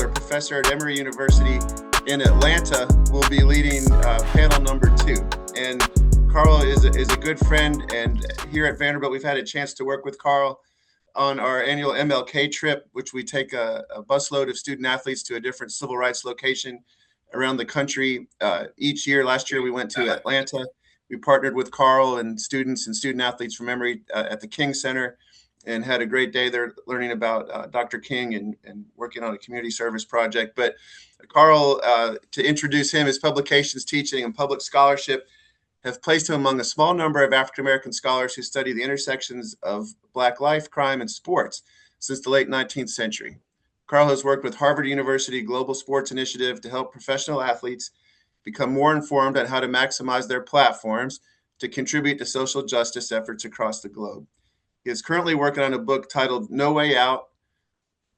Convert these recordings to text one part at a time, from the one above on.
Suddler, professor at Emory University in Atlanta, will be leading panel number 2. And Carl is a good friend, and here at Vanderbilt, we've had a chance to work with Carl on our annual MLK trip, which we take a busload of student athletes to a different civil rights location around the country each year. Last year, we went to Atlanta. We partnered with Carl and students and student athletes from Emory at the King Center and had a great day there learning about Dr. King and working on a community service project. But Carl, to introduce him, his publications, teaching, and public scholarship have placed him among a small number of African-American scholars who study the intersections of Black life, crime, and sports since the late 19th century. Carl has worked with Harvard University Global Sports Initiative to help professional athletes become more informed on how to maximize their platforms to contribute to social justice efforts across the globe. He is currently working on a book titled No Way Out: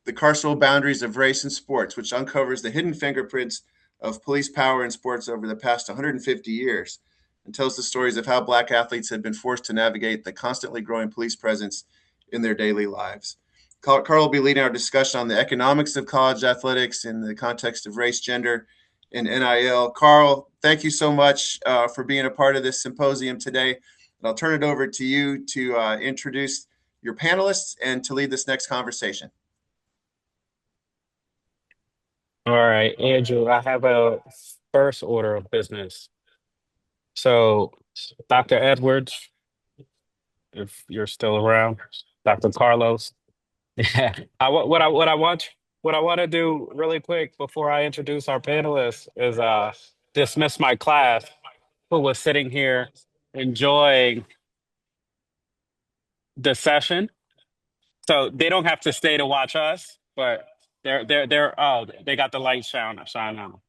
The Carceral Boundaries of Race in Sports, which uncovers the hidden fingerprints of police power in sports over the past 150 years and tells the stories of how Black athletes have been forced to navigate the constantly growing police presence in their daily lives. Carl will be leading our discussion on the economics of college athletics in the context of race, gender, and NIL. Carl, thank you so much for being a part of this symposium today. And I'll turn it over to you to introduce your panelists and to lead this next conversation. All right, Andrew, I have a first order of business. So, Dr. Edwards, if you're still around, Dr. Carlos. What I want to do really quick before I introduce our panelists is dismiss my class who was sitting here enjoying the session. So they don't have to stay to watch us, but they got the light shine on.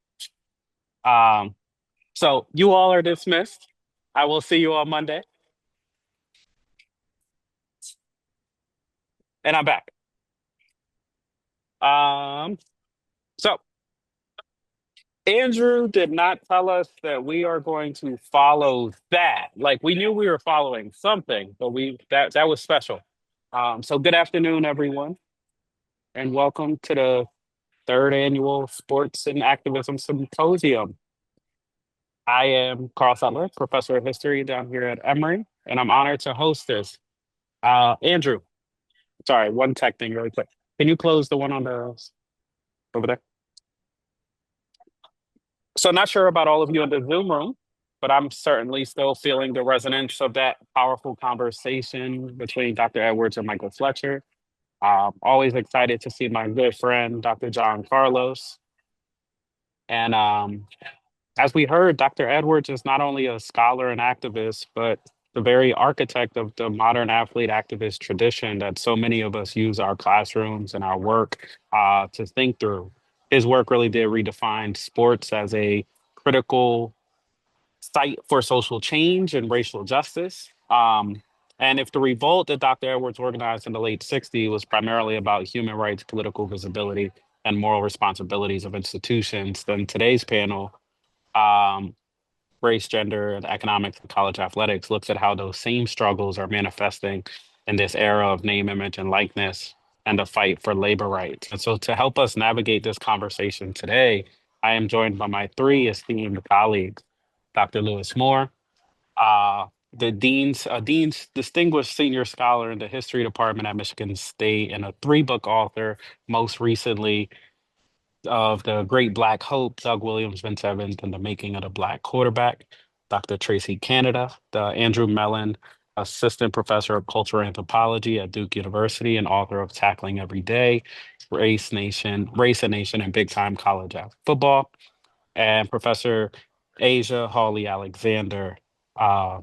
Um, so you all are dismissed. I will see you on Monday. And I'm back. So Andrew did not tell us that we are going to follow that. Like we knew we were following something, but that was special. So good afternoon, everyone, and welcome to the third annual Sports and Activism Symposium. I am Carl Suddler, professor of history down here at Emory, and I'm honored to host this. Andrew, sorry, one tech thing really quick. Can you close the one on the over there? So not sure about all of you in the Zoom room, but I'm certainly still feeling the resonance of that powerful conversation between Dr. Edwards and Michael Fletcher. Always excited to see my good friend, Dr. John Carlos. And as we heard, Dr. Edwards is not only a scholar and activist, but the very architect of the modern athlete activist tradition that so many of us use our classrooms and our work to think through. His work really did redefine sports as a critical site for social change and racial justice. And if the revolt that Dr. Edwards organized in the late 60s was primarily about human rights, political visibility, and moral responsibilities of institutions, then today's panel, um, race, gender, and economics in college athletics, looks at how those same struggles are manifesting in this era of name, image, and likeness and the fight for labor rights. And so to help us navigate this conversation today, I am joined by my three esteemed colleagues, Dr. Lewis Moore, uh, the Dean's Distinguished Senior Scholar in the History Department at Michigan State and a three-book author, most recently of the Great Black Hope, Doug Williams, Vince Evans, and the Making of the Black Quarterback, Dr. Tracie Canada, the Andrew Mellon Assistant Professor of Cultural Anthropology at Duke University and author of Tackling Every Day, Race and Nation, and Big Time College Football, and Professor Ajah Hawley-Alexander, uh,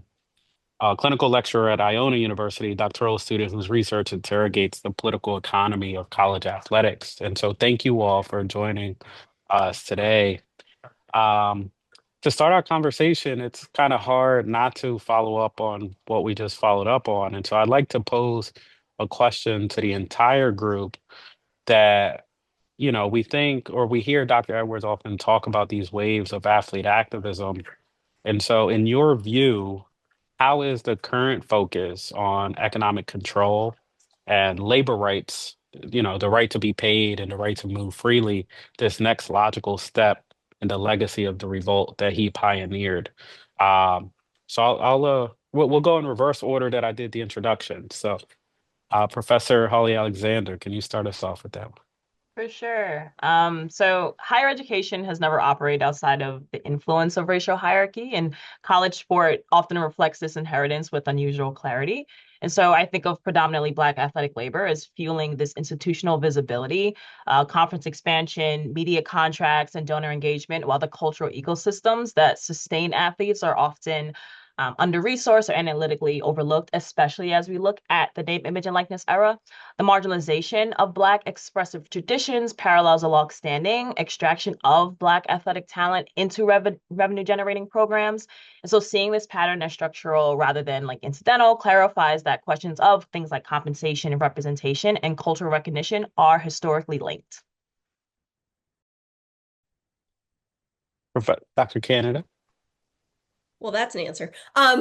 a clinical lecturer at Iona University, doctoral student whose research interrogates the political economy of college athletics. And so thank you all for joining us today. Um, to start our conversation, it's kind of hard not to follow up on what we just followed up on. And so I'd like to pose a question to the entire group that, we think or we hear Dr. Edwards often talk about these waves of athlete activism. And so, in your view, how is the current focus on economic control and labor rights the right to be paid and the right to move freely, this next logical step in the legacy of the revolt that he pioneered. Um, so we'll go in reverse order that I did the introduction. So, Professor Hawley-Alexander, can you start us off with that one? For sure. So higher education has never operated outside of the influence of racial hierarchy, and college sport often reflects this inheritance with unusual clarity. And so I think of predominantly Black athletic labor as fueling this institutional visibility, conference expansion, media contracts, and donor engagement, while the cultural ecosystems that sustain athletes are often under-resourced or analytically overlooked, especially as we look at the name, image, and likeness era. The marginalization of Black expressive traditions parallels a long-standing extraction of Black athletic talent into revenue-generating programs. And so seeing this pattern as structural rather than like incidental clarifies that questions of things like compensation and representation and cultural recognition are historically linked. Dr. Canada. Well, that's an answer.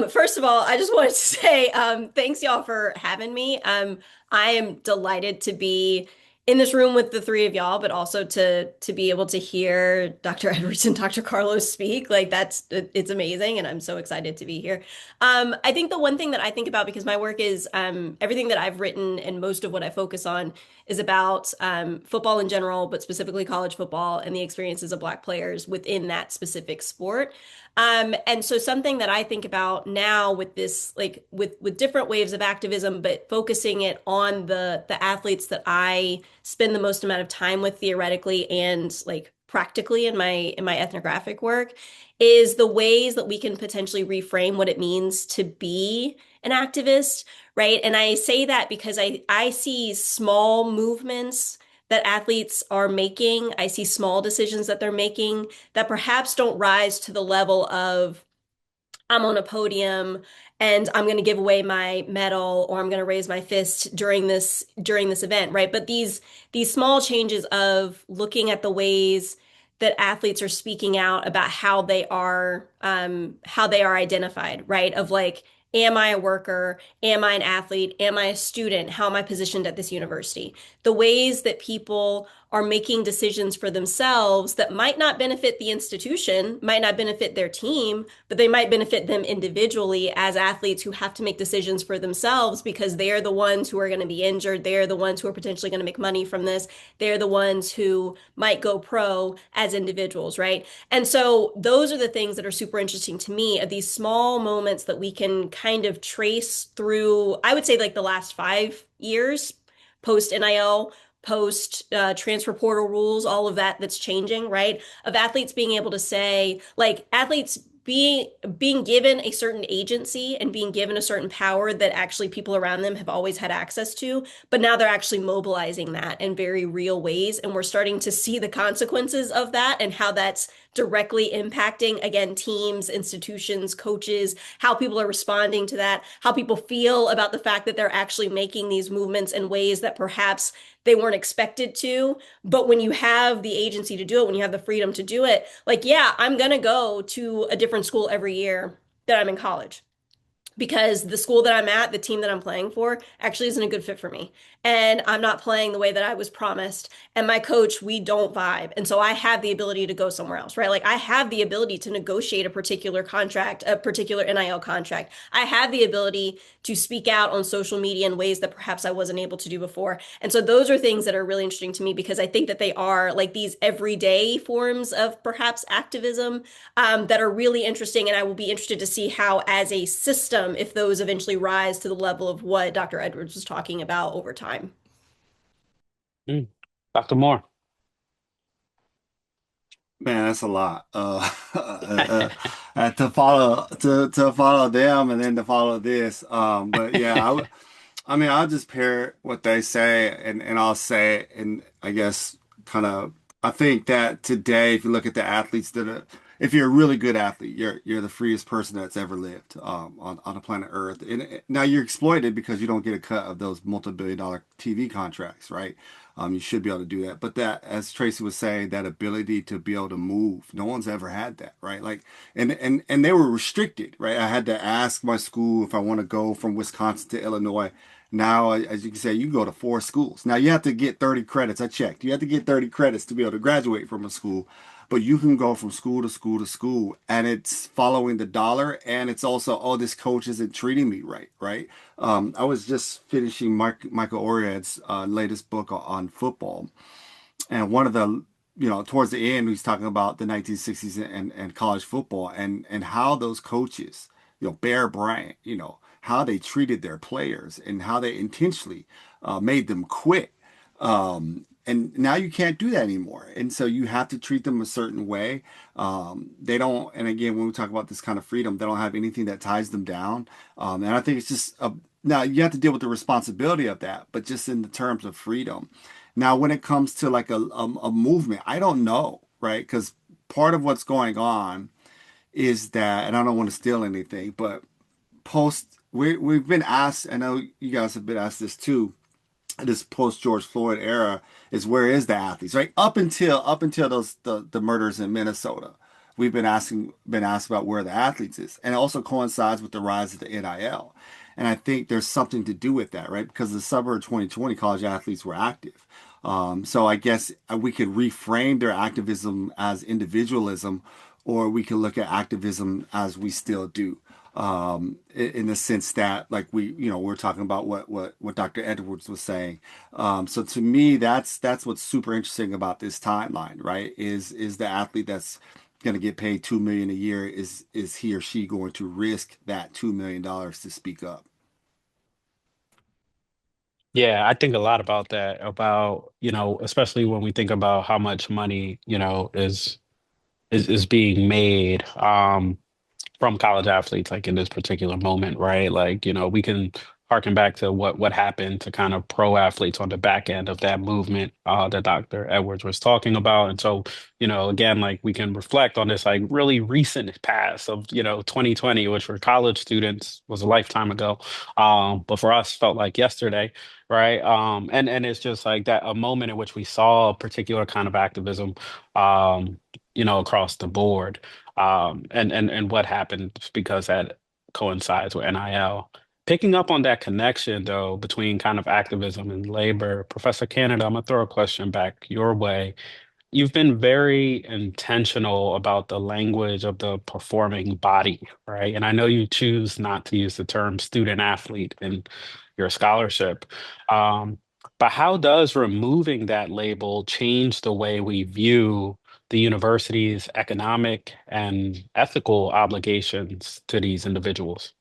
First of all, I just wanted to say thanks y'all for having me. I am delighted to be in this room with the three of y'all, but also to be able to hear Dr. Edwards and Dr. Carlos speak. Like it's amazing, and I'm so excited to be here. I think the one thing that I think about, because my work is everything that I've written and most of what I focus on is about football in general, but specifically college football and the experiences of Black players within that specific sport. And so something that I think about now with this, like with different waves of activism, but focusing it on the athletes that I spend the most amount of time with theoretically and like practically in my ethnographic work, is the ways that we can potentially reframe what it means to be an activist, right? And I say that because I see small movements that athletes are making. I see small decisions that they're making that perhaps don't rise to the level of I'm on a podium and I'm going to give away my medal or I'm going to raise my fist during this event, right? But these small changes of looking at the ways that athletes are speaking out about how they are identified, right? Of like, am I a worker? Am I an athlete? Am I a student? How am I positioned at this university? The ways that people are making decisions for themselves that might not benefit the institution, might not benefit their team, but they might benefit them individually as athletes who have to make decisions for themselves because they're the ones who are going to be injured. They're the ones who are potentially going to make money from this. They're the ones who might go pro as individuals, right? And so those are the things that are super interesting to me, of these small moments that we can kind of trace through, I would say like the last 5 years, post NIL, post transfer portal rules, all of that's changing, right? Of athletes being able to say, like athletes being given a certain agency and being given a certain power that actually people around them have always had access to, but now they're actually mobilizing that in very real ways. And we're starting to see the consequences of that and how that's directly impacting, again, teams, institutions, coaches, how people are responding to that, how people feel about the fact that they're actually making these movements in ways that perhaps they weren't expected to. But when you have the agency to do it, when you have the freedom to do it, like, yeah, I'm going to go to a different school every year that I'm in college because the school that I'm at, the team that I'm playing for, actually isn't a good fit for me. And I'm not playing the way that I was promised. And my coach, we don't vibe. And so I have the ability to go somewhere else, right? Like I have the ability to negotiate a particular contract, a particular NIL contract. I have the ability to speak out on social media in ways that perhaps I wasn't able to do before. And so those are things that are really interesting to me because I think that they are like these everyday forms of perhaps activism that are really interesting. And I will be interested to see how, as a system, if those eventually rise to the level of what Dr. Edwards was talking about over time. Dr. Moore. Man, that's a lot. To follow them and then to follow this. But yeah, I mean, I'll just pair what they say and I'll say, and I guess kind of, I think that today, if you look at the athletes that are, if you're a really good athlete, you're the freest person that's ever lived on the planet Earth. And now you're exploited because you don't get a cut of those multi-billion-dollar TV contracts, right? You should be able to do that. But that, as Tracie was saying, that ability to be able to move, no one's ever had that, right? Like, and they were restricted, right? I had to ask my school if I want to go from Wisconsin to Illinois. Now, as you can say, you can go to 4 schools. Now you have to get 30 credits. I checked. You have to get 30 credits to be able to graduate from a school, but you can go from school to school to school, and it's following the dollar. And it's also, oh, this coach isn't treating me right, right? I was just finishing Michael Oriad's latest book on football, and one of the, towards the end, he's talking about the 1960s and college football and how those coaches, Bear Bryant, how they treated their players and how they intentionally made them quit. And now you can't do that anymore. And so you have to treat them a certain way. They don't, and again, when we talk about this kind of freedom, they don't have anything that ties them down. And I think it's just, now you have to deal with the responsibility of that, but just in the terms of freedom. Now, when it comes to like a movement, I don't know, right? Because part of what's going on is that, and I don't want to steal anything, but we've been asked, I know you guys have been asked this too, this post George Floyd era is, where is the athletes, right? Up until those the murders in Minnesota, we've been asked about where the athletes is, and it also coincides with the rise of the NIL. And I think there's something to do with that, right? Because the summer of 2020, college athletes were active. So I guess we could reframe their activism as individualism, or we could look at activism as we still do, in the sense that, like, we're talking about what Dr. Edwards was saying. So to me, that's what's super interesting about this timeline, right? Is the athlete that's going to get paid $2 million a year, is he or she going to risk that $2 million to speak up? Yeah, I think a lot about that, about, especially when we think about how much money, is being made. From college athletes, like in this particular moment, right? Like, we can harken back to what happened to kind of pro athletes on the back end of that movement that Dr. Edwards was talking about. And so, again, like we can reflect on this like really recent past of, 2020, which for college students was a lifetime ago. But for us felt like yesterday, right? And it's just like that, a moment in which we saw a particular kind of activism, across the board, and what happened because that coincides with NIL. Picking up on that connection, though, between kind of activism and labor, Professor Canada, I'm gonna throw a question back your way. You've been very intentional about the language of the performing body, right? And I know you choose not to use the term student athlete in your scholarship. Um, but how does removing that label change the way we view the university's economic and ethical obligations to these individuals?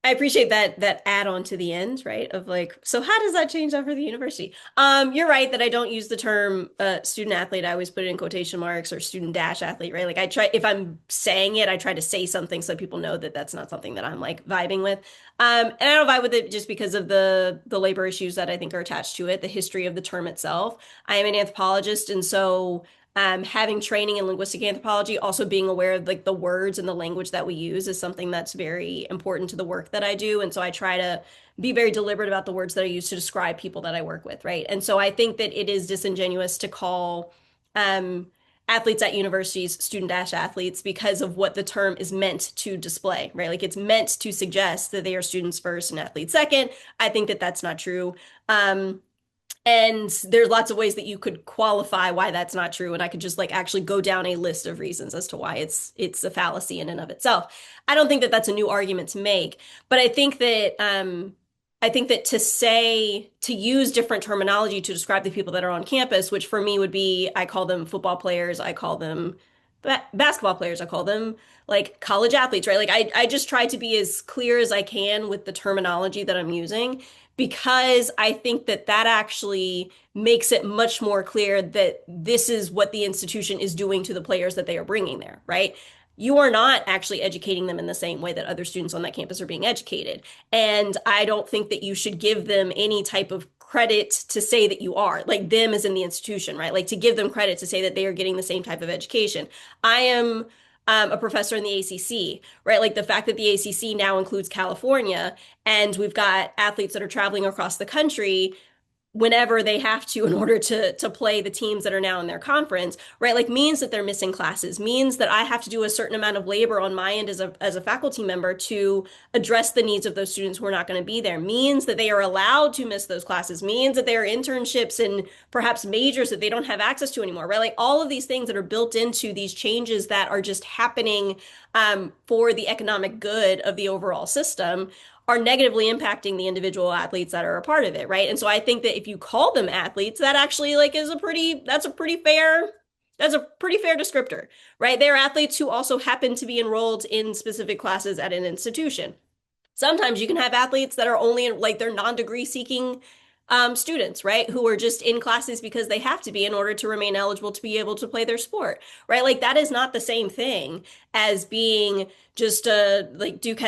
I appreciate that add on to the end, right? Of like, so how does that change that for the university? You're right that I don't use the term student athlete. I always put it in quotation marks, or student dash athlete, right? Like I try, if I'm saying it, I try to say something so people know that that's not something that I'm like vibing with. And I don't vibe with it just because of the labor issues that I think are attached to it, the history of the term itself. I am an anthropologist, and so having training in linguistic anthropology, also being aware of like the words and the language that we use is something that's very important to the work that I do. And so I try to be very deliberate about the words that I use to describe people that I work with, right? And so I think that it is disingenuous to call athletes at universities student dash athletes because of what the term is meant to display, right? Like it's meant to suggest that they are students first and athletes second. I think that that's not true. And there's lots of ways that you could qualify why that's not true. And I could just like actually go down a list of reasons as to why it's a fallacy in and of itself. I don't think that that's a new argument to make, but I think that to use different terminology to describe the people that are on campus, which for me would be, I call them football players, I call them basketball players, I call them like college athletes, right? Like I just try to be as clear as I can with the terminology that I'm using, because I think that that actually makes it much more clear that this is what the institution is doing to the players that they are bringing there, right? You are not actually educating them in the same way that other students on that campus are being educated. And I don't think that you should give them any type of credit to say that you are, like them as in the institution, right? Like to give them credit to say that they are getting the same type of education. I am a professor in the ACC, right? Like the fact that the ACC now includes California, and we've got athletes that are traveling across the country. whenever they have to in order to play the teams that are now in their conference, right? Like means that they're missing classes, means that I have to do a certain amount of labor on my end as a faculty member to address the needs of those students who are not going to be there, means that they are allowed to miss those classes, means that there are internships and perhaps majors that they don't have access to anymore, right? Like all of these things that are built into these changes that are just happening for the economic good of the overall system are negatively impacting the individual athletes that are a part of it, right? And so I think that if you call them athletes, that actually like is that's a pretty fair descriptor, right? They're athletes who also happen to be enrolled in specific classes at an institution. Sometimes you can have athletes that are only like they're non-degree seeking students, right? Who are just in classes because they have to be in order to remain eligible to be able to play their sport, right? Like that is not the same thing as being just like Duke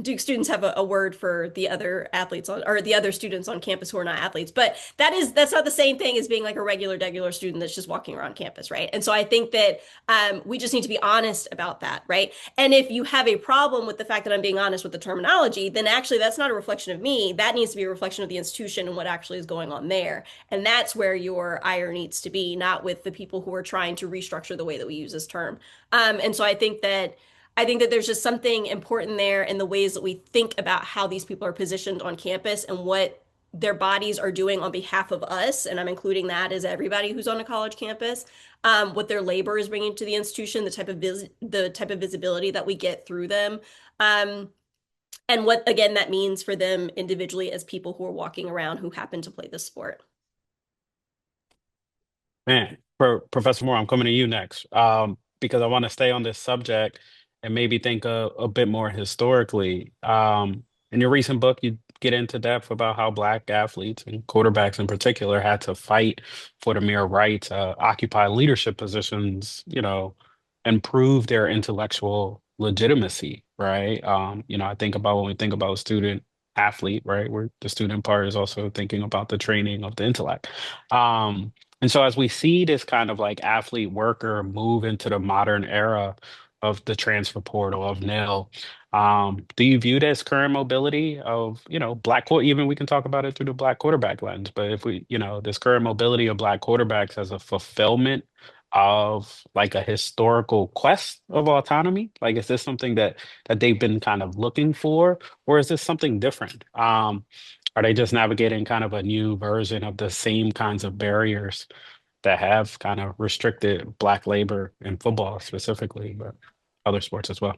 Duke students have a word for the other athletes or the other students on campus who are not athletes, but that's not the same thing as being like a regular student that's just walking around campus, right? And so I think that we just need to be honest about that, right? And if you have a problem with the fact that I'm being honest with the terminology, then actually that's not a reflection of me. That needs to be a reflection of the institution and what actually is going on there. And that's where your ire needs to be, not with the people who are trying to restructure the way that we use this term. And so I think that there's just something important there in the ways that we think about how these people are positioned on campus and what their bodies are doing on behalf of us. And I'm including that as everybody who's on a college campus, what their labor is bringing to the institution, the type of visibility that we get through them. And what, again, that means for them individually as people who are walking around who happen to play this sport. Man, Professor Moore, I'm coming to you next because I want to stay on this subject and maybe think a bit more historically. In your recent book, you get into depth about how Black athletes and quarterbacks in particular had to fight for the mere right to occupy leadership positions, and prove their intellectual legitimacy, right? I think about when we think about student athlete, right, where the student part is also thinking about the training of the intellect. And so as we see this kind of like athlete worker move into the modern era of the transfer portal of nil, do you view this current mobility of, even we can talk about it through the Black quarterback lens, but if we, this current mobility of Black quarterbacks as a fulfillment of like a historical quest of autonomy? Like, is this something that they've been kind of looking for, or is this something different? Are they just navigating kind of a new version of the same kinds of barriers that have kind of restricted Black labor in football specifically, but other sports as well?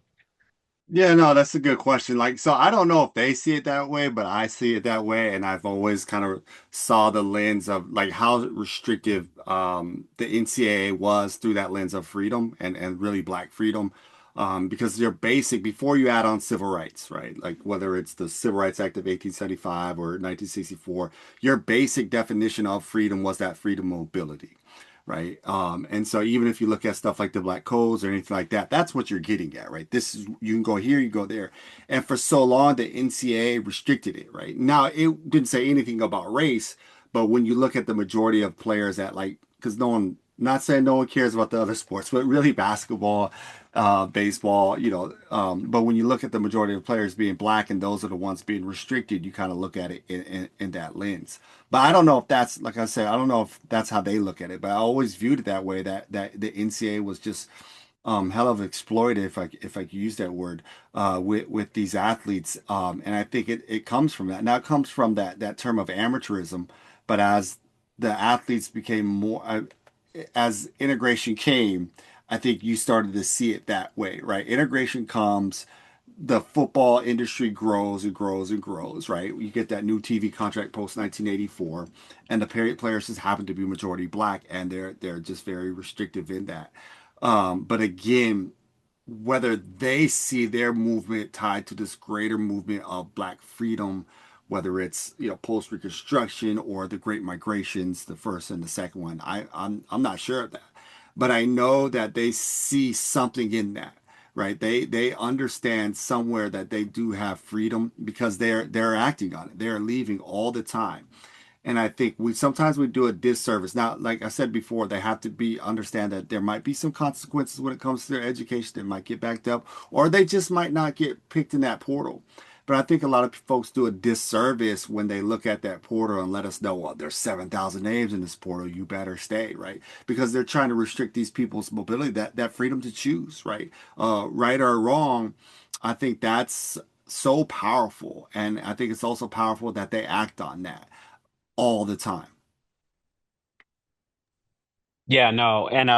Yeah, no, that's a good question. Like, so I don't know if they see it that way, but I see it that way, and I've always kind of saw the lens of like how restrictive the NCAA was through that lens of freedom and really Black freedom. Because they're basic before you add on civil rights, right? Like whether it's the Civil Rights Act of 1875 or 1964, your basic definition of freedom was that freedom of mobility, right? And so even if you look at stuff like the Black codes or anything like that, that's what you're getting at, right? This is, you can go here, you go there. And for so long, the NCAA restricted it, right? Now, it didn't say anything about race, but when you look at the majority of players that like, because not saying no one cares about the other sports, but really basketball, baseball, but when you look at the majority of players being Black and those are the ones being restricted, you kind of look at it in that lens. But I don't know if that's, like I said, I don't know if that's how they look at it, but I always viewed it that way, that the NCAA was just hell of exploited, if I could use that word, with these athletes. And I think it comes from that. Now it comes from that term of amateurism, but as the athletes became more, as integration came, I think you started to see it that way, right? Integration comes, the football industry grows and grows and grows, right? You get that new TV contract post 1984, and the players just happen to be majority Black, and they're just very restrictive in that. But again, whether they see their movement tied to this greater movement of Black freedom, whether it's post Reconstruction or the Great Migrations, the first and the second one, I'm not sure of that, but I know that they see something in that, right? They understand somewhere that they do have freedom because they're acting on it. They're leaving all the time. And I think sometimes we do a disservice. Now, like I said before, they have to understand that there might be some consequences when it comes to their education. They might get backed up, or they just might not get picked in that portal. But I think a lot of folks do a disservice when they look at that portal and let us know, well, there's 7,000 names in this portal. You better stay, right? Because they're trying to restrict these people's mobility, that freedom to choose, right? Right or wrong. I think that's so powerful. And I think it's also powerful that they act on that all the time. Yeah, no. And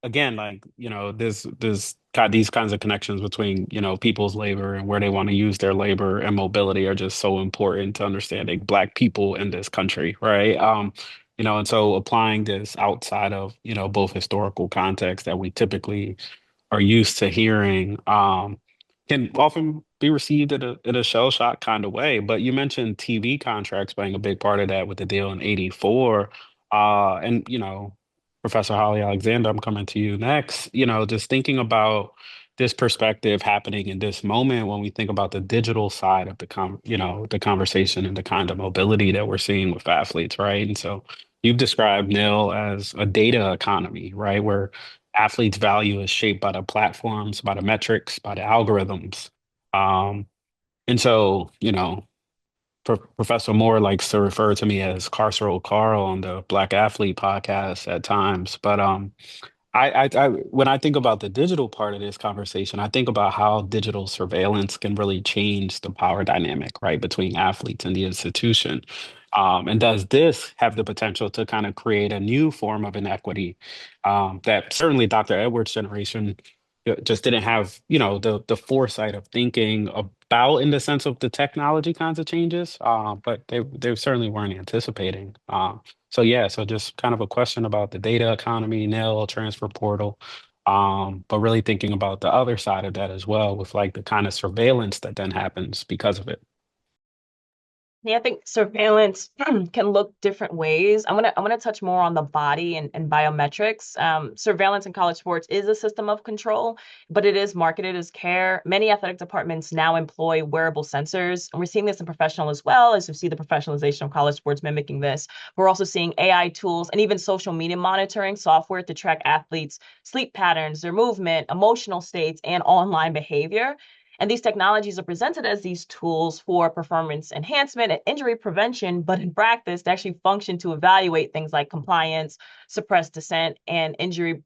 again, like, there's got these kinds of connections between, people's labor and where they want to use their labor, and mobility are just so important to understanding Black people in this country, right? And so applying this outside of, both historical context that we typically are used to hearing, can often be received in a shell shock kind of way. But you mentioned TV contracts being a big part of that with the deal in '84. And Professor Hawley-Alexander, I'm coming to you next. Just thinking about this perspective happening in this moment when we think about the digital side of the conversation and the kind of mobility that we're seeing with athletes, right? And so you've described, Neil, as a data economy, right? Where athletes' value is shaped by the platforms, by the metrics, by the algorithms. Um, and so, Professor Moore likes to refer to me as Carceral Carl on the Black Athlete podcast at times. But when I think about the digital part of this conversation, I think about how digital surveillance can really change the power dynamic, right, between athletes and the institution. And does this have the potential to kind of create a new form of inequity that certainly Dr. Edwards' generation just didn't have, the foresight of thinking about in the sense of the technology kinds of changes, but they certainly weren't anticipating. So yeah, so just kind of a question about the data economy, NIL, transfer portal, but really thinking about the other side of that as well, with like the kind of surveillance that then happens because of it. Yeah, I think surveillance can look different ways. I'm gonna touch more on the body and biometrics. Surveillance in college sports is a system of control, but it is marketed as care. Many athletic departments now employ wearable sensors, and we're seeing this in professional as well, as you see the professionalization of college sports mimicking this. We're also seeing AI tools and even social media monitoring software to track athletes' sleep patterns, their movement, emotional states, and online behavior. And these technologies are presented as these tools for performance enhancement and injury prevention, but in practice, they actually function to evaluate things like compliance, suppress dissent, and injury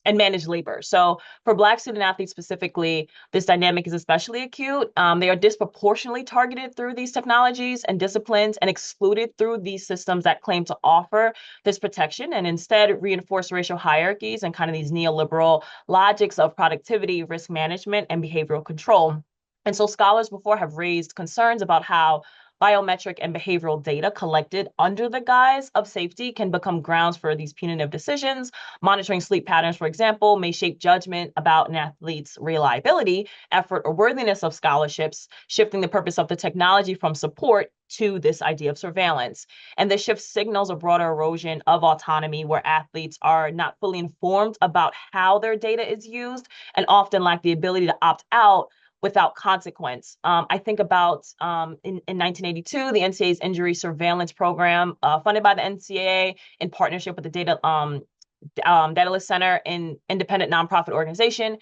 and manage labor. So for Black student athletes specifically, this dynamic is especially acute. They are disproportionately targeted through these technologies and disciplines and excluded through these systems that claim to offer this protection and instead reinforce racial hierarchies and kind of these neoliberal logics of productivity, risk management, and behavioral control. And so scholars before have raised concerns about how biometric and behavioral data collected under the guise of safety can become grounds for these punitive decisions. Monitoring sleep patterns, for example, may shape judgment about an athlete's reliability, effort, or worthiness of scholarships, shifting the purpose of the technology from support to this idea of surveillance. And this shift signals a broader erosion of autonomy where athletes are not fully informed about how their data is used and often lack the ability to opt out without consequence. I think about in 1982, the NCAA's injury surveillance program, funded by the NCAA in partnership with the Daedalus Center, an independent nonprofit organization,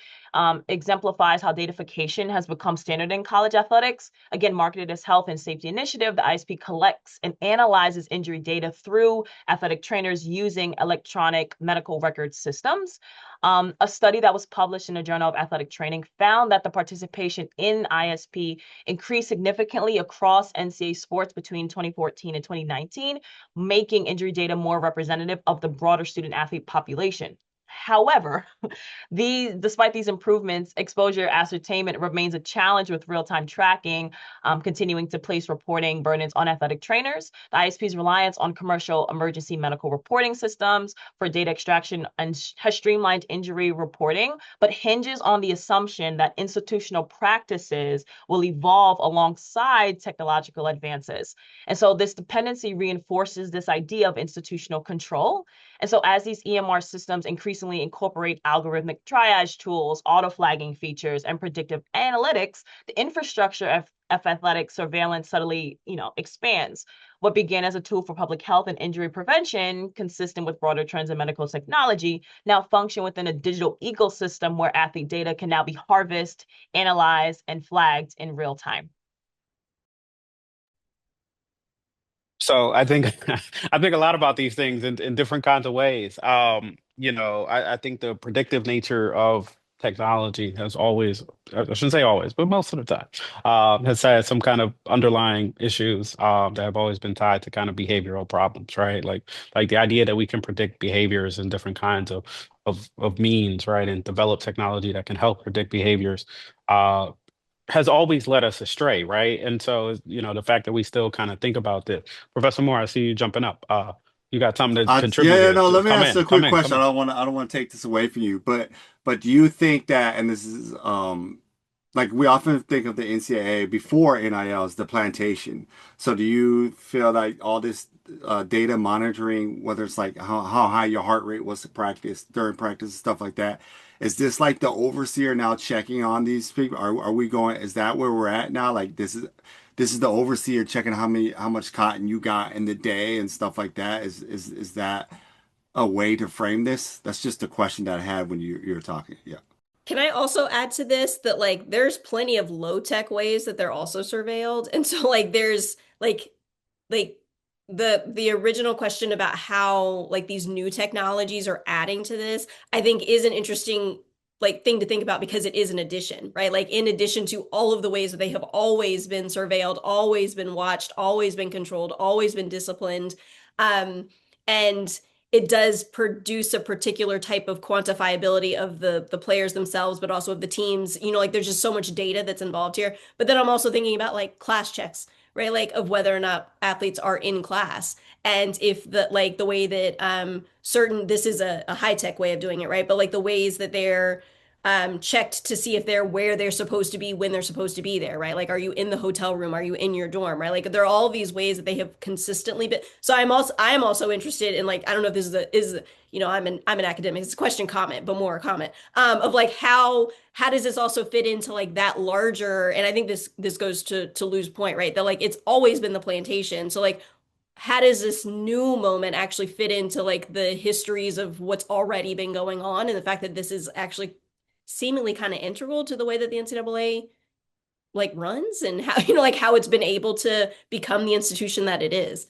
exemplifies how datafication has become standard in college athletics. Again, marketed as health and safety initiative, the ISP collects and analyzes injury data through athletic trainers using electronic medical record systems. A study that was published in the Journal of Athletic Training found that the participation in ISP increased significantly across NCAA sports between 2014 and 2019, making injury data more representative of the broader student athlete population. However, despite these improvements, exposure ascertainment remains a challenge with real-time tracking, continuing to place reporting burdens on athletic trainers. The ISP's reliance on commercial emergency medical reporting systems for data extraction has streamlined injury reporting, but hinges on the assumption that institutional practices will evolve alongside technological advances. And so this dependency reinforces this idea of institutional control. And so as these EMR systems increasingly incorporate algorithmic triage tools, auto-flagging features, and predictive analytics, the infrastructure of athletic surveillance subtly, expands. What began as a tool for public health and injury prevention, consistent with broader trends in medical technology, now function within a digital ecosystem where athlete data can now be harvested, analyzed, and flagged in real time. So I think I think a lot about these things in different kinds of ways. I think the predictive nature of technology has always, I shouldn't say always, but most of the time, has had some kind of underlying issues that have always been tied to kind of behavioral problems, right? Like the idea that we can predict behaviors in different kinds of means, right? And develop technology that can help predict behaviors. Has always led us astray, right? And so, the fact that we still kind of think about this. Professor Moore, I see you jumping up. You got something to contribute Yeah, here. no, let me Come ask you in, a come quick in, come question. in. I don't want to take this away from you, but do you think that, and this is like we often think of the NCAA before NIL as the plantation. So do you feel like all this data monitoring, whether it's like how high your heart rate was to practice during practice and stuff like that, is this like the overseer now checking on these people? Are we going, is that where we're at now? Like this is the overseer checking how much cotton you got in the day and stuff like that. Is that a way to frame this? That's just a question that I had when you were talking. Yeah. Can I also add to this that like there's plenty of low tech ways that they're also surveilled. And so like there's like the original question about how like these new technologies are adding to this, I think is an interesting like thing to think about because it is an addition, right? Like in addition to all of the ways that they have always been surveilled, always been watched, always been controlled, always been disciplined. And it does produce a particular type of quantifiability of the players themselves, but also of the teams. Like there's just so much data that's involved here. But then I'm also thinking about like class checks, right? Like of whether or not athletes are in class. And if the way that certain, this is a high tech way of doing it, right? But like the ways that they're checked to see if they're where they're supposed to be when they're supposed to be there, right? Like, are you in the hotel room? Are you in your dorm, right? Like, there are all these ways that they have consistently been. So I am also interested in like, I don't know if this I'm an academic. It's a question comment, but more a comment of like how does this also fit into like that larger? And I think this goes to Lou's point, right? That like it's always been the plantation. So like how does this new moment actually fit into like the histories of what's already been going on and the fact that this is actually seemingly kind of integral to the way that the NCAA like runs and how like how it's been able to become the institution that it is.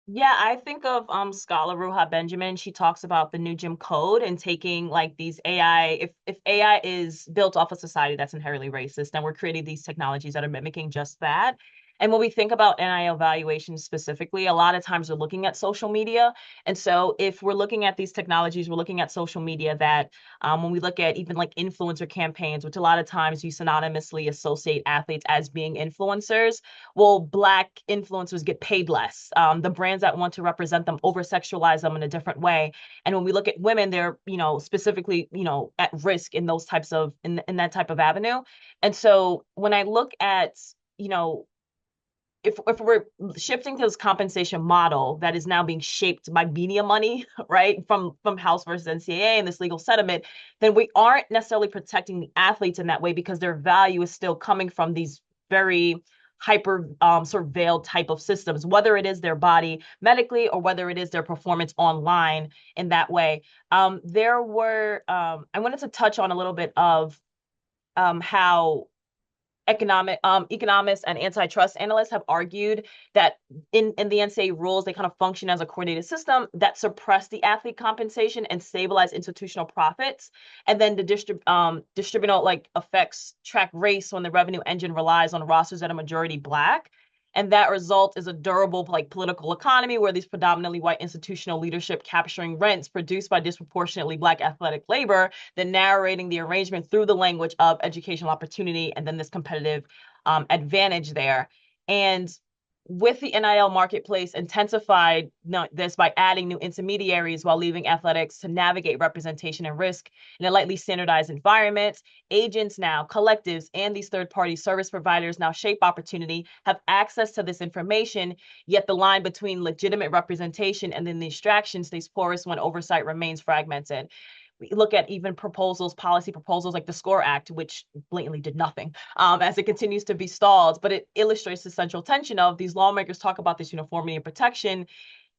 Yeah, I think of scholar Ruha Benjamin. She talks about the new Jim Code and taking like these AI, if AI is built off a society that's inherently racist, then we're creating these technologies that are mimicking just that. And when we think about NIL evaluation specifically, a lot of times we're looking at social media. And so if we're looking at these technologies, we're looking at social media that when we look at even like influencer campaigns, which a lot of times you synonymously associate athletes as being influencers, well, Black influencers get paid less. The brands that want to represent them over-sexualize them in a different way. And when we look at women, they're, specifically, at risk in those types of, in that type of avenue. And so when I look at, if we're shifting to this compensation model that is now being shaped by media money, right, from House versus NCAA and this legal settlement, then we aren't necessarily protecting the athletes in that way because their value is still coming from these very hyper surveilled type of systems, whether it is their body medically or whether it is their performance online in that way. I wanted to touch on a little bit of how economists and antitrust analysts have argued that in the NCAA rules, they kind of function as a coordinated system that suppress the athlete compensation and stabilize institutional profits. And then the distributional like effects track race when the revenue engine relies on rosters that are majority Black. And that result is a durable like political economy where these predominantly white institutional leadership capturing rents produced by disproportionately Black athletic labor, then narrating the arrangement through the language of educational opportunity and then this competitive advantage there. And with the NIL marketplace intensified this by adding new intermediaries while leaving athletics to navigate representation and risk in a lightly standardized environment. Agents now, collectives, and these third-party service providers now shape opportunity, have access to this information, yet the line between legitimate representation and then the distractions stays porous when oversight remains fragmented. We look at even policy proposals like the SCORE Act, which blatantly did nothing as it continues to be stalled. But it illustrates the central tension of these lawmakers talk about this uniformity and protection,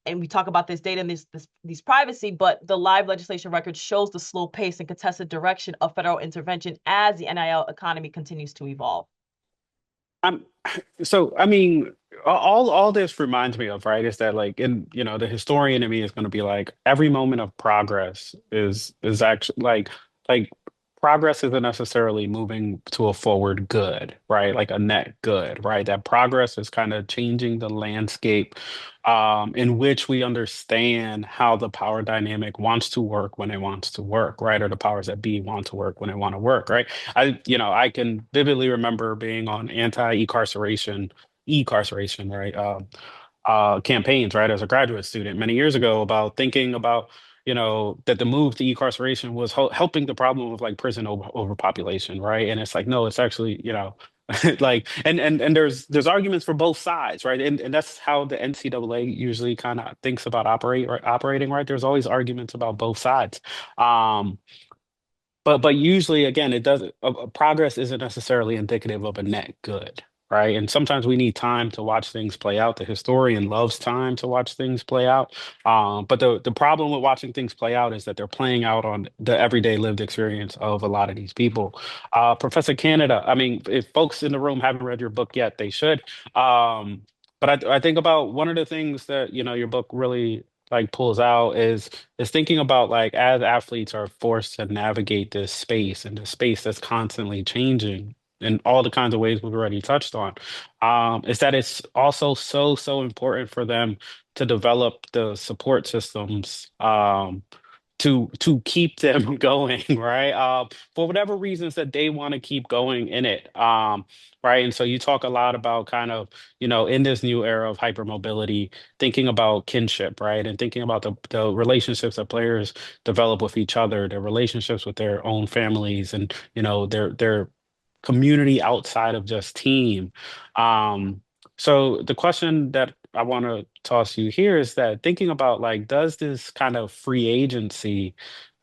and we talk about this data and these privacy, but the live legislation record shows the slow pace and contested direction of federal intervention as the NIL economy continues to evolve. I'm so I mean all this reminds me of, right, is that like in the historian in me is going to be like every moment of progress is actually like progress isn't necessarily moving to a forward good, right? Like a net good, right? That progress is kind of changing the landscape in which we understand how the power dynamic wants to work when it wants to work, right? Or the powers that be want to work when they want to work, right? I can vividly remember being on anti-incarceration, right? Campaigns, right, as a graduate student many years ago about thinking about, that the move to incarceration was helping the problem of like prison overpopulation, right? And it's like, no, it's actually, like, and there's arguments for both sides, right? And that's how the NCAA usually kind of thinks about operating, right? There's always arguments about both sides. Um, but usually, again, it doesn't. Progress isn't necessarily indicative of a net good, right? And sometimes we need time to watch things play out. The historian loves time to watch things play out. But the problem with watching things play out is that they're playing out on the everyday lived experience of a lot of these people. Professor Canada, I mean, if folks in the room haven't read your book yet, they should. But I think about one of the things that your book really like pulls out is thinking about like as athletes are forced to navigate this space and the space that's constantly changing in all the kinds of ways we've already touched on, is that it's also so important for them to develop the support systems to keep them going, right? For whatever reasons that they want to keep going in it. Right. And so you talk a lot about kind of, in this new era of hypermobility, thinking about kinship, right? And thinking about the relationships that players develop with each other, their relationships with their own families and, their community outside of just team. So the question that I want to toss you here is that thinking about like, does this kind of free agency,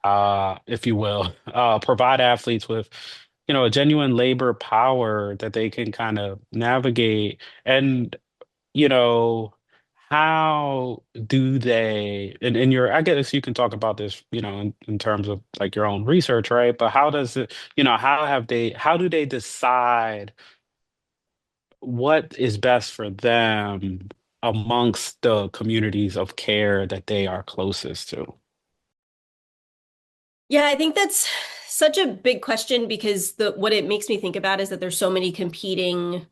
if you will, provide athletes with, a genuine labor power that they can kind of navigate and, you know, how do they, in your, I guess you can talk about this, in terms of like your own research, right? But how does it, how do they decide what is best for them amongst the communities of care that they are closest to? Yeah, I think that's such a big question because what it makes me think about is that there's so many competing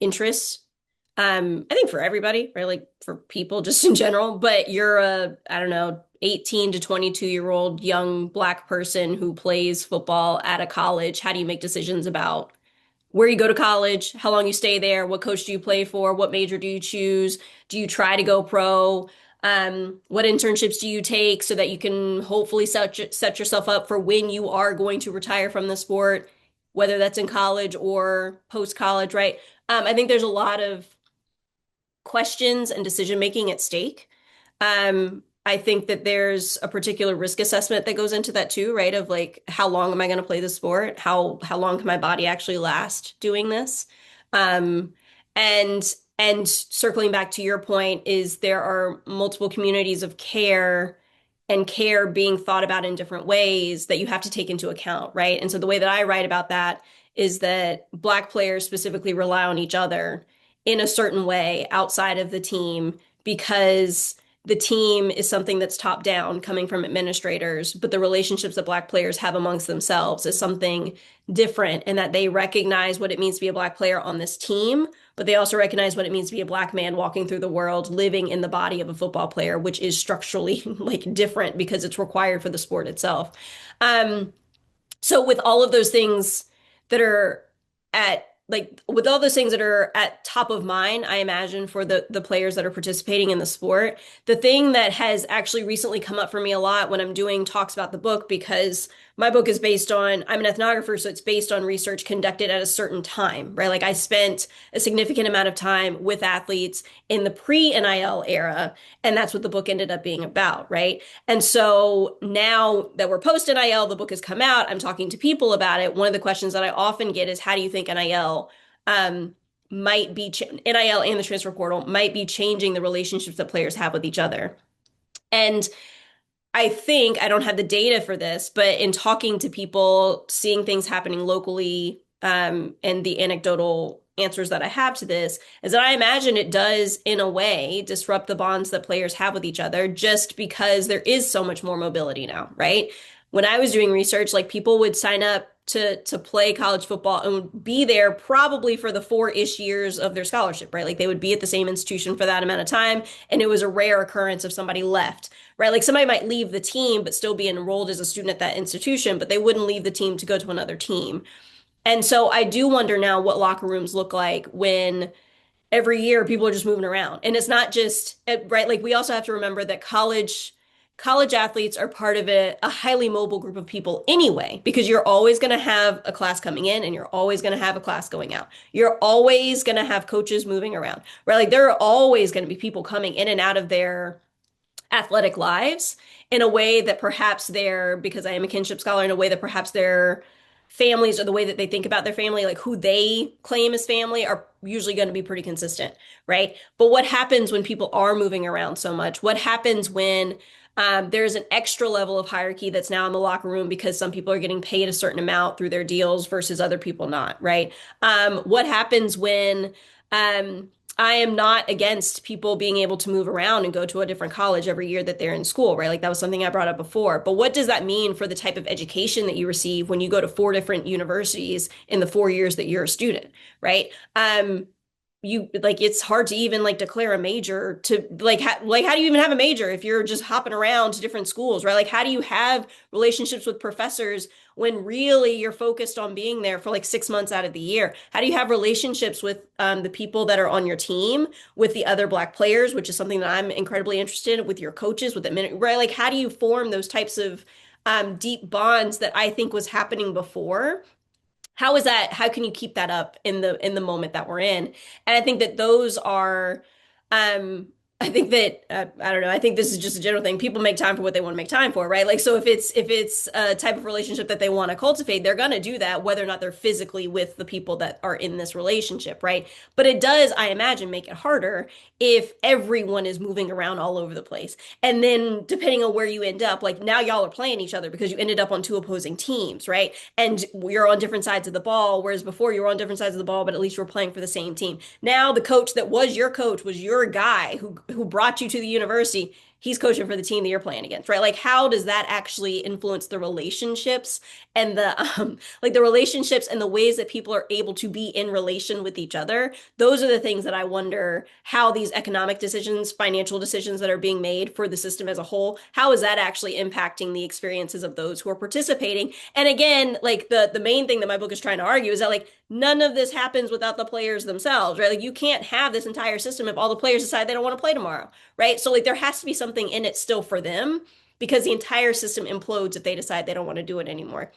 interests. I think for everybody, right? Like for people just in general, but you're I don't know, 18 to 22-year-old young Black person who plays football at a college. How do you make decisions about where you go to college, how long you stay there, what coach do you play for, what major do you choose, do you try to go pro, what internships do you take so that you can hopefully set yourself up for when you are going to retire from the sport, whether that's in college or post college, right? I think there's a lot of questions and decision making at stake. I think that there's a particular risk assessment that goes into that too, right? Of like, how long am I going to play the sport? How long can my body actually last doing this? Um, and circling back to your point is there are multiple communities of care and care being thought about in different ways that you have to take into account, right? And so the way that I write about that is that Black players specifically rely on each other in a certain way outside of the team because the team is something that's top down coming from administrators, but the relationships that Black players have amongst themselves is something different in that they recognize what it means to be a Black player on this team, but they also recognize what it means to be a Black man walking through the world, living in the body of a football player, which is structurally like different because it's required for the sport itself. So with all of those things that are with all those things that are at top of mind, I imagine for the players that are participating in the sport, the thing that has actually recently come up for me a lot when I'm doing talks about the book, because my book is based on, I'm an ethnographer, so it's based on research conducted at a certain time, right? Like I spent a significant amount of time with athletes in the pre-NIL era, and that's what the book ended up being about, right? And so now that we're post-NIL, the book has come out, I'm talking to people about it. One of the questions that I often get is, how do you think NIL might be NIL and the transfer portal might be changing the relationships that players have with each other? And I think I don't have the data for this, but in talking to people, seeing things happening locally, and the anecdotal answers that I have to this is that I imagine it does, in a way, disrupt the bonds that players have with each other just because there is so much more mobility now, right? When I was doing research, like people would sign up to play college football and would be there probably for the 4-ish years of their scholarship, right? Like they would be at the same institution for that amount of time, and it was a rare occurrence if somebody left, right? Like somebody might leave the team but still be enrolled as a student at that institution, but they wouldn't leave the team to go to another team. And so I do wonder now what locker rooms look like when every year people are just moving around. And it's not just, right, like we also have to remember that college athletes are part of a highly mobile group of people anyway, because you're always going to have a class coming in and you're always going to have a class going out. You're always going to have coaches moving around, right? Like there are always going to be people coming in and out of their athletic lives in a way that perhaps they're, because I am a kinship scholar, in a way that perhaps their families or the way that they think about their family, like who they claim as family, are usually going to be pretty consistent, right? But what happens when people are moving around so much? What happens when there's an extra level of hierarchy that's now in the locker room because some people are getting paid a certain amount through their deals versus other people not, right? What happens when I am not against people being able to move around and go to a different college every year that they're in school, right? Like that was something I brought up before. But what does that mean for the type of education that you receive when you go to 4 different universities in the 4 years that you're a student, right? You like it's hard to even like declare a major to like how do you even have a major if you're just hopping around to different schools, right? Like how do you have relationships with professors when really you're focused on being there for like 6 months out of the year? How do you have relationships with the people that are on your team, with the other Black players, which is something that I'm incredibly interested in, with your coaches, with the minute, right? Like how do you form those types of deep bonds that I think was happening before? How is that? How can you keep that up in the moment that we're in? And I think that those are, I think that I don't know. I think this is just a general thing. People make time for what they want to make time for, right? Like, so if it's a type of relationship that they want to cultivate, they're gonna do that, whether or not they're physically with the people that are in this relationship, right? But it does, I imagine, make it harder if everyone is moving around all over the place. And then depending on where you end up, like now y'all are playing each other because you ended up on 2 opposing teams, right? And you're on different sides of the ball, whereas before you were on different sides of the ball, but at least you were playing for the same team. Now the coach that was your coach was your guy who brought you to the university. He's coaching for the team that you're playing against, right? Like how does that actually influence the relationships and the like the relationships and the ways that people are able to be in relation with each other? Those are the things that I wonder how these economic decisions, financial decisions that are being made for the system as a whole, how is that actually impacting the experiences of those who are participating? And again, like the main thing that my book is trying to argue is that like none of this happens without the players themselves, right? Like you can't have this entire system if all the players decide they don't want to play tomorrow, right? So like there has to be something in it still for them because the entire system implodes if they decide they don't want to do it anymore.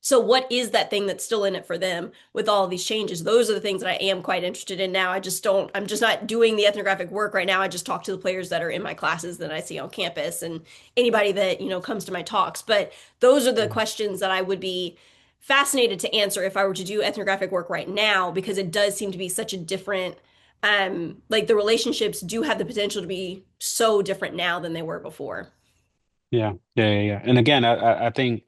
So what is that thing that's still in it for them with all of these changes? Those are the things that I am quite interested in now. I'm just not doing the ethnographic work right now. I just talk to the players that are in my classes that I see on campus and anybody that, comes to my talks. But those are the questions that I would be fascinated to answer if I were to do ethnographic work right now, because it does seem to be such a different, like the relationships do have the potential to be so different now than they were before. Yeah. And again, I think,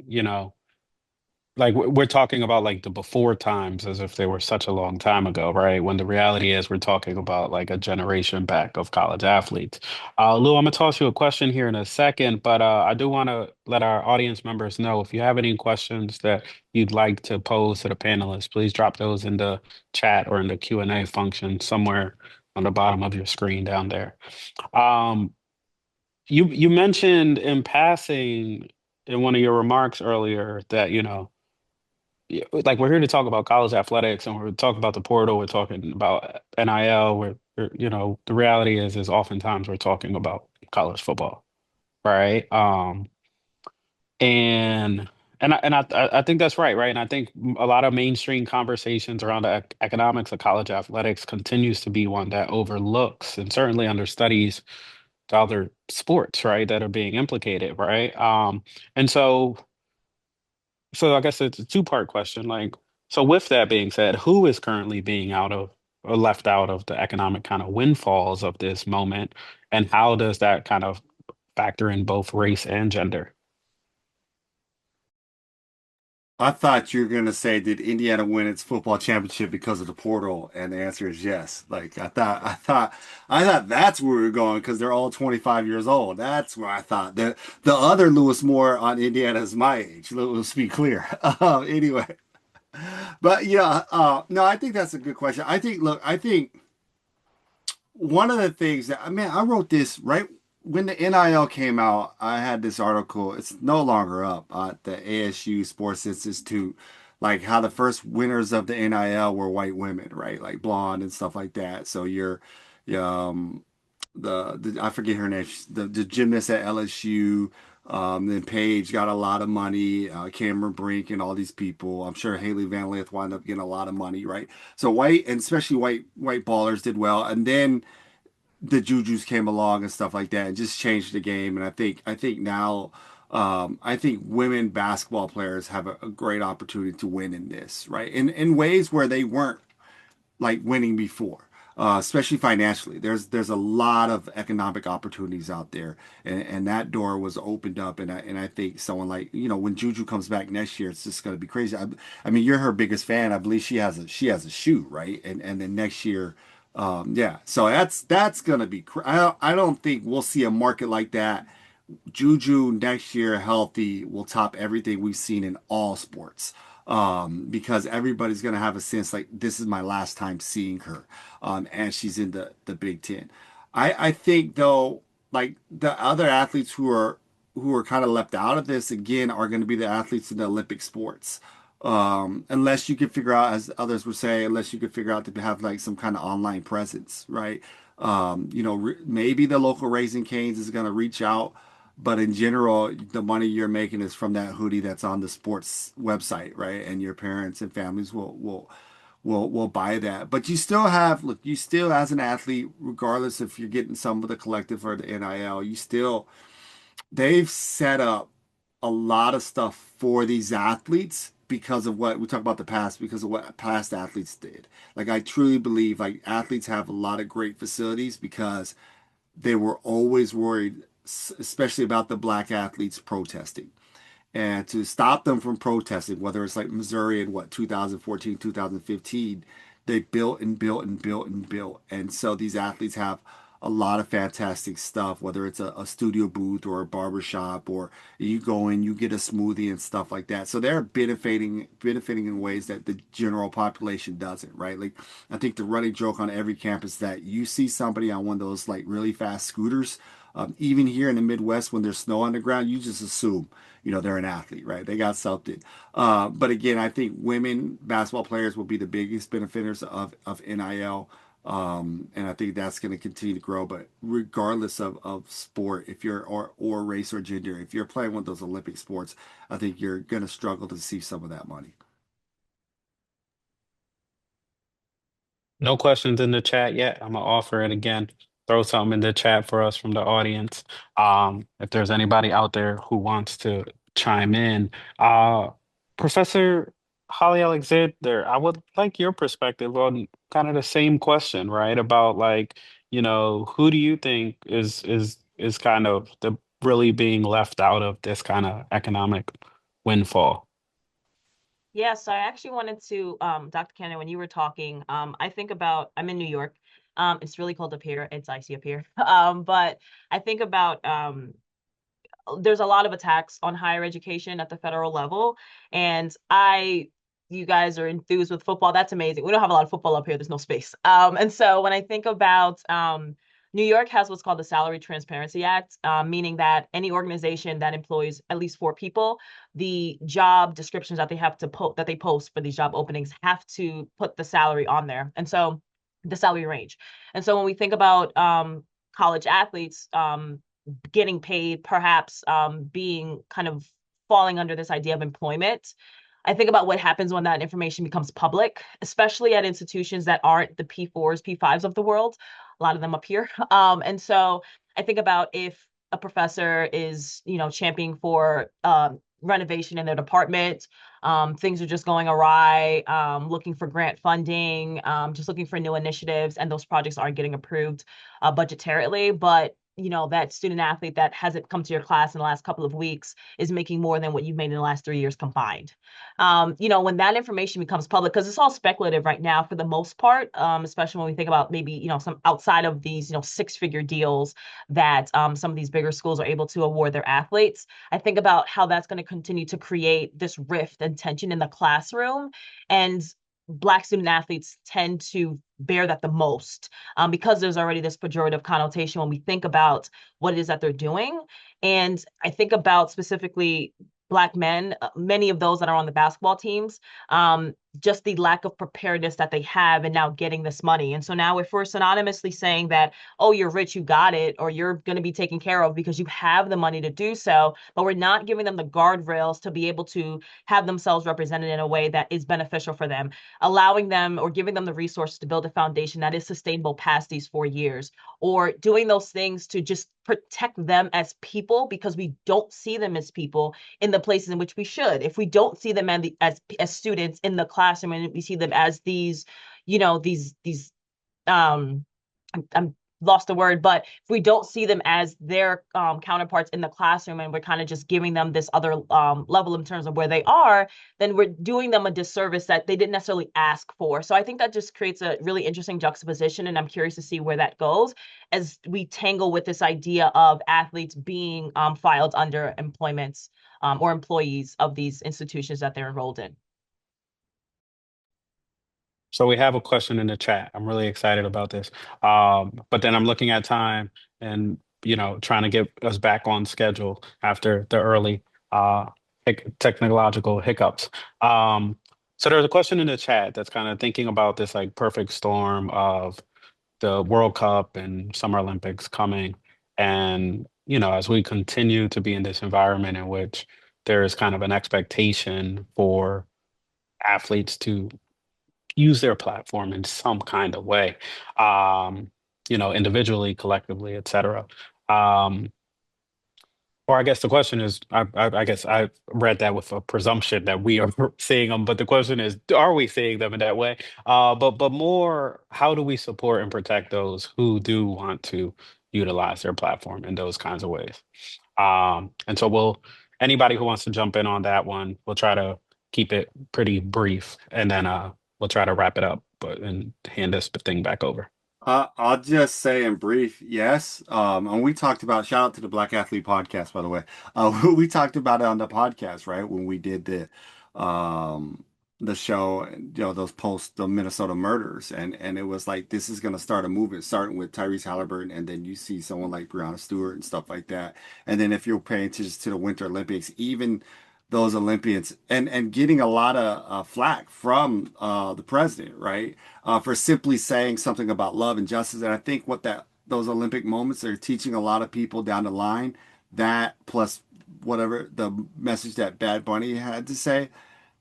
like we're talking about like the before times as if they were such a long time ago, right? When the reality is we're talking about like a generation back of college athletes. Lou, I'm gonna toss you a question here in a second, but I do want to let our audience members know if you have any questions that you'd like to pose to the panelists, please drop those in the chat or in the Q&A function somewhere on the bottom of your screen down there. Um, you mentioned in passing in one of your remarks earlier that, yeah, like we're here to talk about college athletics and we're talking about the portal, we're talking about NIL, the reality is oftentimes we're talking about college football, right? And I think that's right? And I think a lot of mainstream conversations around the economics of college athletics continues to be one that overlooks and certainly understudies the other sports, right, that are being implicated, right? And so I guess it's a two-part question. Like, so with that being said, who is currently being out of or left out of the economic kind of windfalls of this moment, and how does that kind of factor in both race and gender? I thought you were gonna say, did Indiana win its football championship because of the portal? And the answer is yes. Like I thought that's where we were going because they're all 25 years old. That's where I thought. The other Lewis Moore on Indiana is my age. Let's be clear. Anyway, but yeah, no, I think that's a good question. Look, I think one of the things that I mean, I wrote this right when the NIL came out. I had this article. It's no longer up at the ASU Sports Institute, like how the first winners of the NIL were white women, right? Like blonde and stuff like that. So um, the I forget her name, the gymnast at LSU. Then Paige got a lot of money, Cameron Brink and all these people. I'm sure Haley Van Lith wound up getting a lot of money, right? So white and especially white ballers did well, and then the Jujus came along and stuff like that and just changed the game. And I think now I think women basketball players have a great opportunity to win in this, right? In ways where they weren't like winning before. Especially financially, there's a lot of economic opportunities out there, and that door was opened up, and I think someone like when Juju comes back next year, it's just going to be crazy. I mean, you're her biggest fan. I believe she has a shoe, right? And then next year, yeah. So that's gonna be. I don't think we'll see a market like that. Juju next year healthy will top everything we've seen in all sports. Because everybody's gonna have a sense like this is my last time seeing her, and she's in the Big Ten. I think though, like the other athletes who are kind of left out of this again are going to be the athletes in the Olympic sports. Unless you can figure out, as others would say, unless you can figure out to have like some kind of online presence, right? Maybe the local Raising Canes is going to reach out, but in general, the money you're making is from that hoodie that's on the sports website, right? And your parents and families will buy that. But you still have, look, you still as an athlete, regardless if you're getting some of the collective or the NIL, they've set up a lot of stuff for these athletes because of what we talk about the past, because of what past athletes did. Like I truly believe like athletes have a lot of great facilities because they were always worried, especially about the black athletes protesting. And to stop them from protesting, whether it's like Missouri in what 2014, 2015, they built and built and built and built. And so these athletes have a lot of fantastic stuff, whether it's a studio booth or a barber shop, or you go in, you get a smoothie and stuff like that. So they're benefiting in ways that the general population doesn't, right? Like I think the running joke on every campus that you see somebody on one of those like really fast scooters, even here in the Midwest when there's snow on the ground, you just assume, they're an athlete, right? They got something. But again, I think women basketball players will be the biggest benefiters of NIL. And I think that's going to continue to grow. But regardless of sport, if you're or race or gender, if you're playing one of those Olympic sports, I think you're going to struggle to see some of that money. No questions in the chat yet. I'm gonna offer it again. Throw something in the chat for us from the audience. If there's anybody out there who wants to chime in. Professor Holly Alexander, I would like your perspective on kind of the same question, right? About like, who do you think is kind of the really being left out of this kind of economic windfall? Yeah, so I actually wanted to, Dr. Canada, when you were talking, I think about, I'm in New York. It's really cold up here. It's icy up here. But I think about there's a lot of attacks on higher education at the federal level. And you guys are enthused with football. That's amazing. We don't have a lot of football up here. There's no space. And so when I think about New York has what's called the Salary Transparency Act, meaning that any organization that employs at least 4 people, the job descriptions that they have to that they post for these job openings have to put the salary on there. And so the salary range. And so when we think about college athletes, getting paid, perhaps being kind of falling under this idea of employment. I think about what happens when that information becomes public, especially at institutions that aren't the P4s, P5s of the world, a lot of them up here. And so I think about if a professor is, championing for renovation in their department, things are just going awry, looking for grant funding, just looking for new initiatives, and those projects aren't getting approved budgetarily. But that student athlete that hasn't come to your class in the last couple of weeks is making more than what you've made in the last 3 years combined. When that information becomes public, because it's all speculative right now for the most part, especially when we think about maybe, some outside of these, 6-figure deals that some of these bigger schools are able to award their athletes. I think about how that's going to continue to create this rift and tension in the classroom. And Black student athletes tend to bear that the most because there's already this pejorative connotation when we think about what it is that they're doing. And I think about specifically Black men, many of those that are on the basketball teams, just the lack of preparedness that they have and now getting this money. And so now if we're synonymously saying that, oh, you're rich, you got it, or you're going to be taken care of because you have the money to do so, but we're not giving them the guardrails to be able to have themselves represented in a way that is beneficial for them, allowing them or giving them the resources to build a foundation that is sustainable past these 4 years, or doing those things to just protect them as people because we don't see them as people in the places in which we should. If we don't see them as students in the classroom and we see them as these, I'm lost the word, but if we don't see them as their counterparts in the classroom and we're kind of just giving them this other level in terms of where they are, then we're doing them a disservice that they didn't necessarily ask for. So I think that just creates a really interesting juxtaposition, and I'm curious to see where that goes as we tangle with this idea of athletes being filed under employments or employees of these institutions that they're enrolled in. So we have a question in the chat. I'm really excited about this. But then I'm looking at time and, trying to get us back on schedule after the early technological hiccups. So there's a question in the chat that's kind of thinking about this like perfect storm of the World Cup and Summer Olympics coming. And, as we continue to be in this environment in which there is kind of an expectation for athletes to use their platform in some kind of way, individually, collectively, et cetera. Or I guess the question is, I guess I read that with a presumption that we are seeing them, but the question is, are we seeing them in that way? But more, how do we support and protect those who do want to utilize their platform in those kinds of ways? And so anybody who wants to jump in on that one, we'll try to keep it pretty brief, and then we'll try to wrap it up, and hand this thing back over. I'll just say in brief, yes. And we talked about, shout out to the Black Athlete Podcast, by the way. We talked about it on the podcast, right? When we did the show, those post the Minnesota murders, and it was like, this is going to start a movement, starting with Tyrese Halliburton, and then you see someone like Breonna Stewart and stuff like that. And then if you're paying attention to the Winter Olympics, even those Olympians, and getting a lot of flack from the president, right, for simply saying something about love and justice. And I think those Olympic moments are teaching a lot of people down the line, that plus whatever the message that Bad Bunny had to say,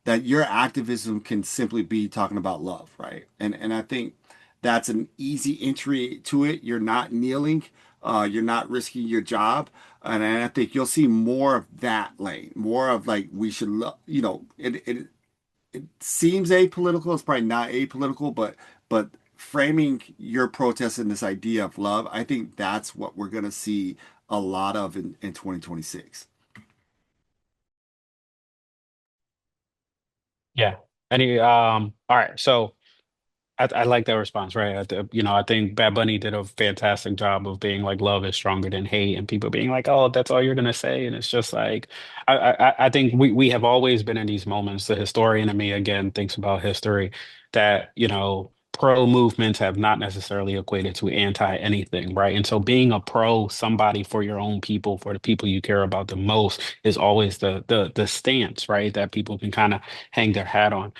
that your activism can simply be talking about love, right? And I think that's an easy entry to it. You're not kneeling. You're not risking your job. And I think you'll see more of that lane, more of like, we should, it seems apolitical. It's probably not apolitical, but framing your protest in this idea of love, I think that's what we're going to see a lot of in 2026. Yeah. All right. So I like that response, right? I think Bad Bunny did a fantastic job of being like, love is stronger than hate, and people being like, oh, that's all you're gonna say. And it's just like, I think we have always been in these moments. The historian in me again thinks about history, that, pro movements have not necessarily equated to anti anything, right? And so being a pro somebody for your own people, for the people you care about the most, is always the stance, right? That people can kind of hang their hat on.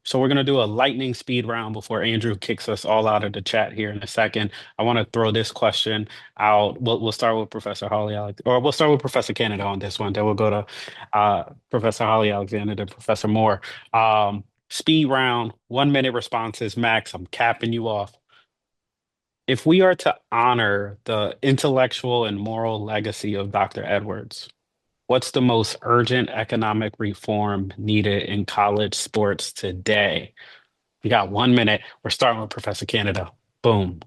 So we're gonna do a lightning speed round before Andrew kicks us all out of the chat here in a second. I want to throw this question out. We'll start with Professor or we'll start with Professor Canada on this one. Then we'll go to Professor Hawley-Alexander, then Professor Moore. Speed round, 1 minute responses max. I'm capping you off. If we are to honor the intellectual and moral legacy of Dr. Edwards, what's the most urgent economic reform needed in college sports today? You got 1 minute. We're starting with Professor Canada. Boom.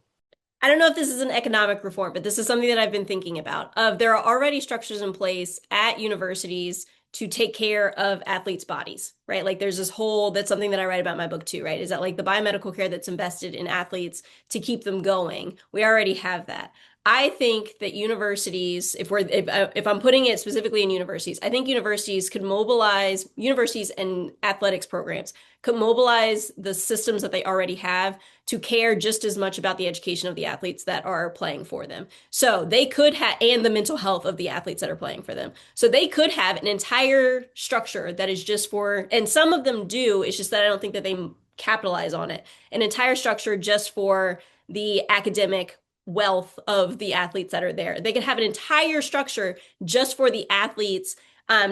I don't know if this is an economic reform, but this is something that I've been thinking about. There are already structures in place at universities to take care of athletes' bodies, right? Like there's this whole, that's something that I write about in my book too, right? Is that like the biomedical care that's invested in athletes to keep them going. We already have that. I think that universities, if I'm putting it specifically in universities, I think universities and athletics programs could mobilize the systems that they already have to care just as much about the education of the athletes that are playing for them. So they could have, and the mental health of the athletes that are playing for them. So they could have an entire structure that is just for, and some of them do, it's just that I don't think that they capitalize on it, an entire structure just for the academic wealth of the athletes that are there. They could have an entire structure just for the athletes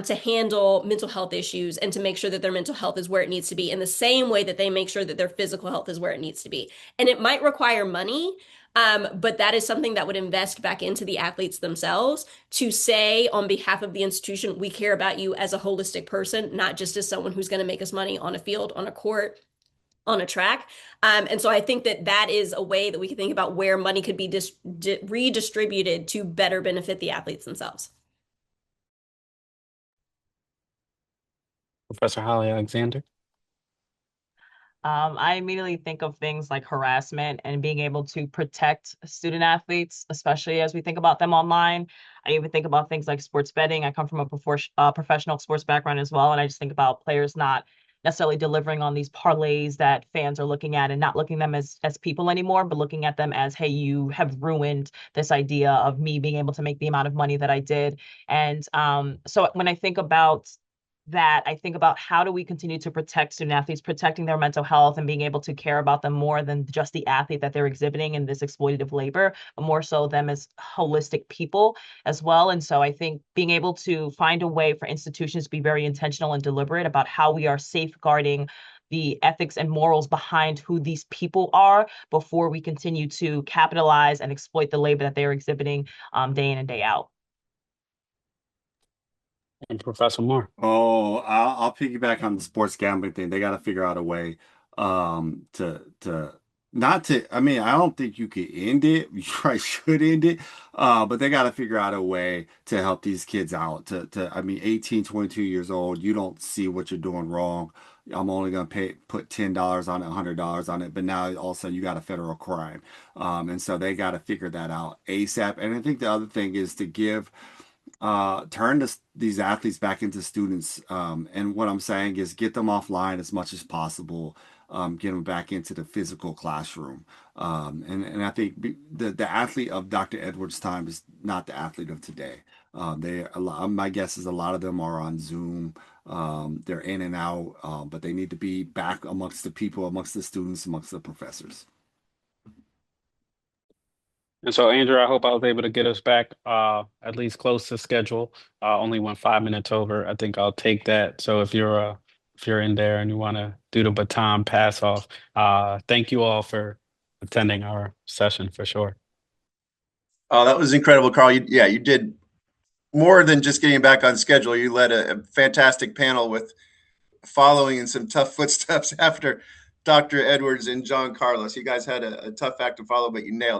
to handle mental health issues and to make sure that their mental health is where it needs to be in the same way that they make sure that their physical health is where it needs to be. And it might require money, but that is something that would invest back into the athletes themselves to say on behalf of the institution, we care about you as a holistic person, not just as someone who's going to make us money on a field, on a court, on a track. And so I think that that is a way that we can think about where money could be redistributed to better benefit the athletes themselves. Professor Hawley-Alexander. I immediately think of things like harassment and being able to protect student athletes, especially as we think about them online. I even think about things like sports betting. I come from a professional sports background as well, and I just think about players not necessarily delivering on these parlays that fans are looking at and not looking at them as people anymore, but looking at them as, hey, you have ruined this idea of me being able to make the amount of money that I did. And so when I think about that, I think about how do we continue to protect student athletes, protecting their mental health and being able to care about them more than just the athlete that they're exhibiting in this exploitative labor, but more so them as holistic people as well. And so I think being able to find a way for institutions to be very intentional and deliberate about how we are safeguarding the ethics and morals behind who these people are before we continue to capitalize and exploit the labor that they're exhibiting day in and day out. And Professor Moore. Oh, I'll piggyback on the sports gambling thing. They got to figure out a way to not to. I mean, I don't think you could end it. You probably should end it. But they got to figure out a way to help these kids out. I mean, 18, 22 years old, you don't see what you're doing wrong. I'm only gonna put $10 on it, $100 on it, but now all of a sudden you got a federal crime, and so they got to figure that out ASAP. And I think the other thing is to turn these athletes back into students. And what I'm saying is get them offline as much as possible, get them back into the physical classroom. And I think the athlete of Dr. Edwards' time is not the athlete of today. My guess is a lot of them are on Zoom. They're in and out, but they need to be back amongst the people, amongst the students, amongst the professors. And so, Andrew, I hope I was able to get us back at least close to schedule. Only went 5 minutes over. I think I'll take that. So if you're in there and you want to do the baton pass off, thank you all for attending our session for sure. Oh, that was incredible, Carl. You did more than just getting back on schedule. You led a fantastic panel with following in some tough footsteps after Dr. Edwards and John Carlos. You guys had a tough act to follow, but you nailed it.